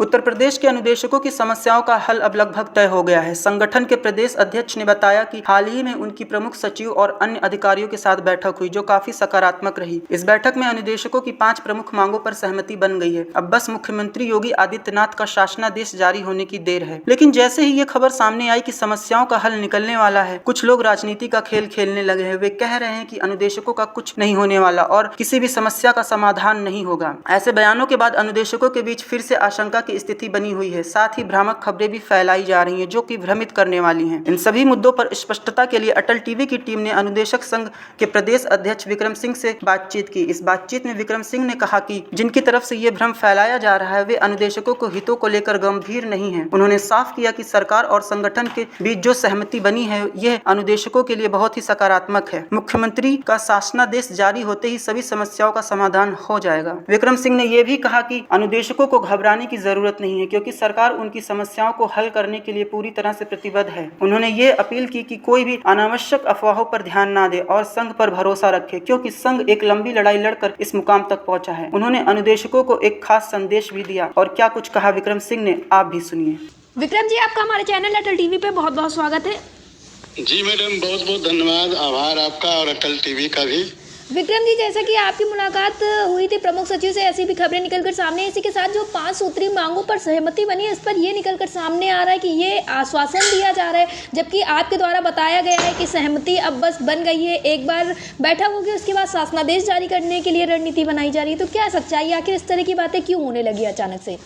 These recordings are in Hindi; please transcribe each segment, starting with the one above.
उत्तर प्रदेश के अनुदेशकों की समस्याओं का हल अब लगभग तय हो गया है। संगठन के प्रदेश अध्यक्ष ने बताया कि हाल ही में उनकी प्रमुख सचिव और अन्य अधिकारियों के साथ बैठक हुई, जो काफी सकारात्मक रही। इस बैठक में अनुदेशकों की 5 प्रमुख मांगों पर सहमति बन गई है। अब बस मुख्यमंत्री योगी आदित्यनाथ का शासनादेश जारी होने की देर है। लेकिन जैसे ही ये खबर सामने आई कि समस्याओं का हल निकलने वाला है, कुछ लोग राजनीति का खेल खेलने लगे हैं। वे कह रहे हैं कि अनुदेशकों का कुछ नहीं होने वाला और किसी भी समस्या का समाधान नहीं होगा। ऐसे बयानों के बाद अनुदेशकों के बीच फिर से आशंका की स्थिति बनी हुई है। साथ ही भ्रामक खबरें भी फैलाई जा रही हैं, जो कि भ्रमित करने वाली हैं। इन सभी मुद्दों पर स्पष्टता के लिए अटल टीवी की टीम ने अनुदेशक संघ के प्रदेश अध्यक्ष विक्रम सिंह से बातचीत की। इस बातचीत में विक्रम सिंह ने कहा कि जिनकी तरफ से ये भ्रम फैलाया जा रहा है, वे अनुदेशकों को हितों को लेकर गंभीर नहीं है। उन्होंने साफ किया कि सरकार और संगठन के बीच जो सहमति बनी है, यह अनुदेशकों के लिए बहुत ही सकारात्मक है। मुख्यमंत्री का शासनादेश जारी होते ही सभी समस्याओं का समाधान हो जाएगा। विक्रम सिंह ने यह भी कहा कि अनुदेशकों को घबराने की जरूरत नहीं है, क्योंकि सरकार उनकी समस्याओं को हल करने के लिए पूरी तरह से प्रतिबद्ध है। उन्होंने ये अपील की कि कोई भी अनावश्यक अफवाहों पर ध्यान न दे और संघ पर भरोसा रखे, क्योंकि संघ एक लंबी लड़ाई लड़कर इस मुकाम तक पहुंचा है। उन्होंने अनुदेशकों को एक खास संदेश भी दिया और क्या कुछ कहा विक्रम सिंह ने, आप भी सुनिए। विक्रम जी, आपका हमारे चैनल अटल टीवी पे बहुत बहुत स्वागत है। जी मैडम, बहुत बहुत धन्यवाद, आभार आपका और अटल टीवी का भी। विक्रम जी, जैसा कि आपकी मुलाकात हुई थी प्रमुख सचिव से, ऐसी भी खबरें निकलकर सामने, इसी के साथ जो 5 सूत्री मांगों पर सहमति बनी है, इस पर ये निकलकर सामने आ रहा है कि ये आश्वासन दिया जा रहा है, जबकि आपके द्वारा बताया गया है कि सहमति अब बस बन गई है। एक बार बैठक होगी, उसके बाद शासनादेश जारी करने के लिए रणनीति बनाई जा रही है। तो क्या सच्चाई, आखिर इस तरह की बातें क्यों होने लगी अचानक से?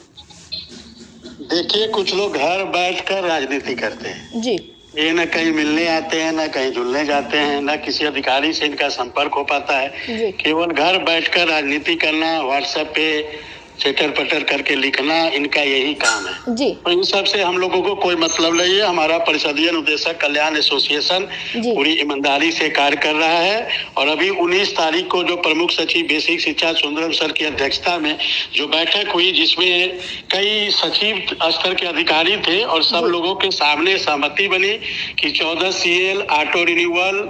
देखिए, कुछ लोग घर बैठकर राजनीति करते हैं जी। ये न कहीं मिलने आते हैं, न कहीं जुलने जाते हैं, न किसी अधिकारी से इनका संपर्क हो पाता है। केवल घर बैठकर राजनीति करना, व्हाट्सएप पे चटर पटर करके लिखना, इनका यही काम है जी। तो इन सब से हम लोगों को कोई मतलब नहीं है। हमारा परिषदीय अनुदेशक कल्याण एसोसिएशन पूरी ईमानदारी से कार्य कर रहा है और अभी 19 तारीख को जो प्रमुख सचिव बेसिक शिक्षा सुंदरम सर की अध्यक्षता में जो बैठक हुई, जिसमें कई सचिव स्तर के अधिकारी थे और सब लोगों के सामने सहमति बनी कि 14 CL ऑटो रिन्यूअल,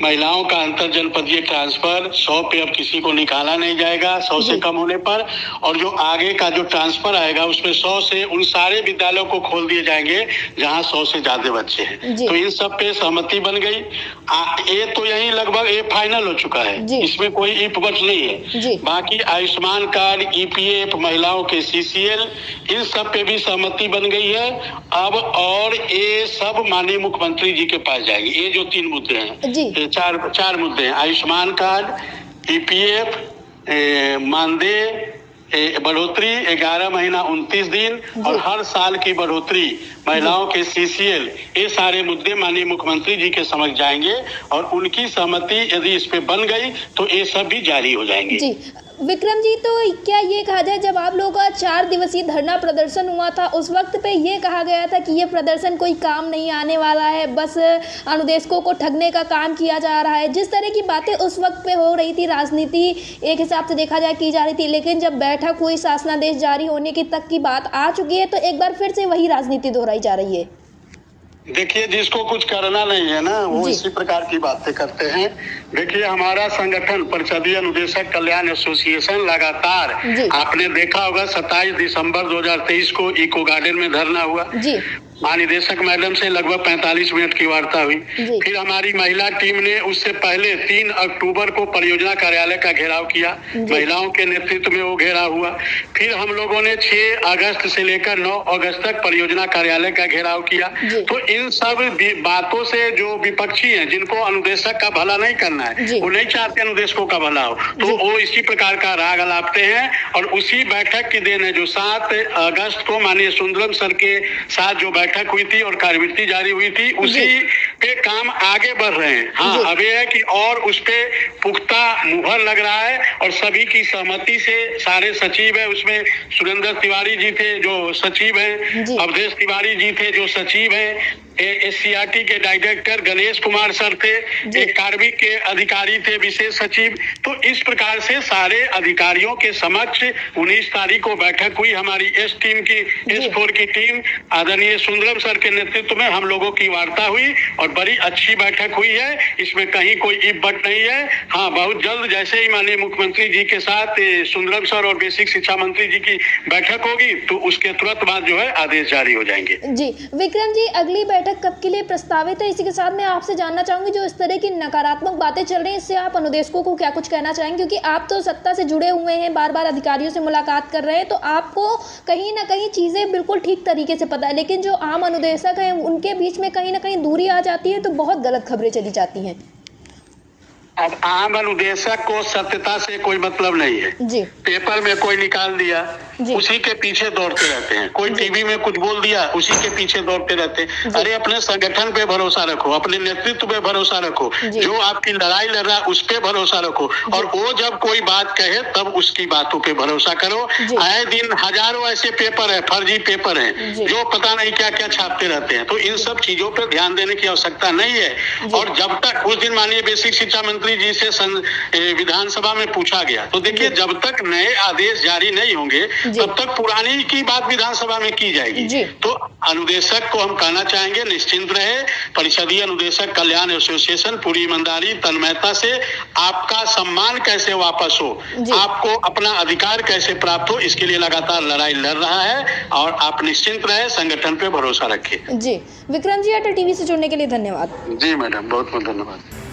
महिलाओं का अंतर जनपदीय ट्रांसफर 100 पे अब किसी को निकाला नहीं जाएगा 100 से कम होने पर, और जो आगे का जो ट्रांसफर आएगा उसमें 100 से उन सारे विद्यालयों को खोल दिए जाएंगे जहां 100 से ज्यादा बच्चे हैं। तो इन सब पे सहमति बन गई। ये तो यही लगभग ये फाइनल हो चुका है, इसमें कोई इफ बट नहीं है। बाकी आयुष्मान कार्ड, EPF, महिलाओं के CCL, इन सब पे भी सहमति बन गई है अब, और ये सब माननीय मुख्यमंत्री जी के पास जाएंगे। ये जो 3 मुद्दे हैं, चार मुद्दे हैं, आयुष्मान कार्ड, EPF, मानदेय बढ़ोतरी 11 महीना 29 दिन और हर साल की बढ़ोतरी, महिलाओं के CCL, ये सारे मुद्दे माननीय मुख्यमंत्री जी के समक्ष जाएंगे और उनकी सहमति यदि इस पे बन गई तो ये सब भी जारी हो जाएंगे। जी विक्रम जी, तो क्या ये कहा जाए, जब आप लोगों का 4 दिवसीय धरना प्रदर्शन हुआ था, उस वक्त पे ये कहा गया था कि ये प्रदर्शन कोई काम नहीं आने वाला है, बस अनुदेशकों को ठगने का काम किया जा रहा है। जिस तरह की बातें उस वक्त पे हो रही थी, राजनीति एक हिसाब से देखा जाए की जा रही थी, लेकिन जब बैठक हुई, शासनादेश जारी होने की तक की बात आ चुकी है, तो एक बार फिर से वही राजनीति दोहराई जा रही है। देखिए, जिसको कुछ करना नहीं है ना, वो इसी प्रकार की बातें करते हैं। देखिए, हमारा संगठन परिषदीय अनुदेशक कल्याण एसोसिएशन लगातार, आपने देखा होगा 27 दिसंबर 2023 को इको गार्डन में धरना हुआ। महानिदेशक मैडम से लगभग 45 मिनट की वार्ता हुई। फिर हमारी महिला टीम ने उससे पहले 3 अक्टूबर को परियोजना कार्यालय का घेराव किया, महिलाओं के नेतृत्व में वो घेराव हुआ। फिर हम लोगों ने 6 अगस्त से लेकर 9 अगस्त तक परियोजना कार्यालय का घेराव किया। तो इन सब बातों से जो विपक्षी हैं, जिनको अनुदेशक का भला नहीं करना है, वो नहीं चाहते अनुदेशकों का भला हो, तो वो इसी प्रकार का राग अलापते हैं। और उसी बैठक की देन है जो 7 अगस्त को माननीय सुंदरम सर के साथ जो बैठक हुई थी और कार्यवृत्ति जारी हुई थी, उसी पे काम आगे बढ़ रहे हैं। हाँ, अब ये है कि और उस पे पुख्ता मुहर लग रहा है और सभी की सहमति से सारे सचिव है, उसमें सुरेंद्र तिवारी जी थे जो सचिव हैं, अवधेश तिवारी जी थे जो सचिव हैं, SCRT के डायरेक्टर गणेश कुमार सर थे, एक कार्मिक के अधिकारी थे विशेष सचिव। तो इस प्रकार से सारे अधिकारियों के समक्ष 19 तारीख को बैठक हुई। हमारी एस टीम की, S4 की टीम आदरणीय सुंदरम सर के नेतृत्व में हम लोगों की वार्ता हुई और बड़ी अच्छी बैठक हुई है। इसमें कहीं कोई इफ बट नहीं है। हाँ, बहुत जल्द जैसे ही माननीय मुख्यमंत्री जी के साथ सुंदरम सर और बेसिक शिक्षा मंत्री जी की बैठक होगी तो उसके तुरंत बाद जो है आदेश जारी हो जाएंगे। जी विक्रम जी, अगली बैठक कब के लिए प्रस्तावित है? इसी के साथ मैं आपसे जानना चाहूंगी, जो इस तरह की नकारात्मक बातें चल रही हैं, इससे आप अनुदेशकों को क्या कुछ कहना चाहेंगे? क्योंकि आप तो सत्ता से जुड़े हुए हैं, बार बार अधिकारियों से मुलाकात कर रहे हैं, तो आपको कहीं ना कहीं चीजें बिल्कुल ठीक तरीके से पता है, लेकिन जो आम अनुदेशक हैं उनके बीच में कहीं ना कहीं दूरी आ जाती है, तो बहुत गलत खबरें चली जाती हैं। अब आम अनुदेशक को सत्यता से कोई मतलब नहीं है जी। पेपर में कोई निकाल दिया उसी के पीछे दौड़ते रहते हैं, कोई टीवी में कुछ बोल दिया उसी के पीछे दौड़ते रहते हैं। अरे अपने संगठन पे भरोसा रखो, अपने नेतृत्व पे भरोसा रखो, जो आपकी लड़ाई लड़ रहा है उस पे भरोसा रखो, और वो जब कोई बात कहे तब उसकी बातों पे भरोसा करो। आए दिन हजारों ऐसे पेपर है, फर्जी पेपर है, जो पता नहीं क्या क्या छापते रहते हैं। तो इन सब चीजों पर ध्यान देने की आवश्यकता नहीं है। और जब तक उस दिन माननीय बेसिक शिक्षा मंत्री जी से विधानसभा में पूछा गया, तो देखिए जब तक नए आदेश जारी नहीं होंगे तब तक पुरानी की बात विधानसभा में की जाएगी। तो अनुदेशक को हम कहना चाहेंगे निश्चिंत रहे। परिषदीय अनुदेशक कल्याण एसोसिएशन पूरी ईमानदारी तन्मयता से आपका सम्मान कैसे वापस हो, आपको अपना अधिकार कैसे प्राप्त हो, इसके लिए लगातार लड़ाई लड़ रहा है। और आप निश्चिंत रहे, संगठन पे भरोसा रखें। जी विक्रम जी, अटल टीवी से जुड़ने के लिए धन्यवाद। जी मैडम, बहुत बहुत धन्यवाद।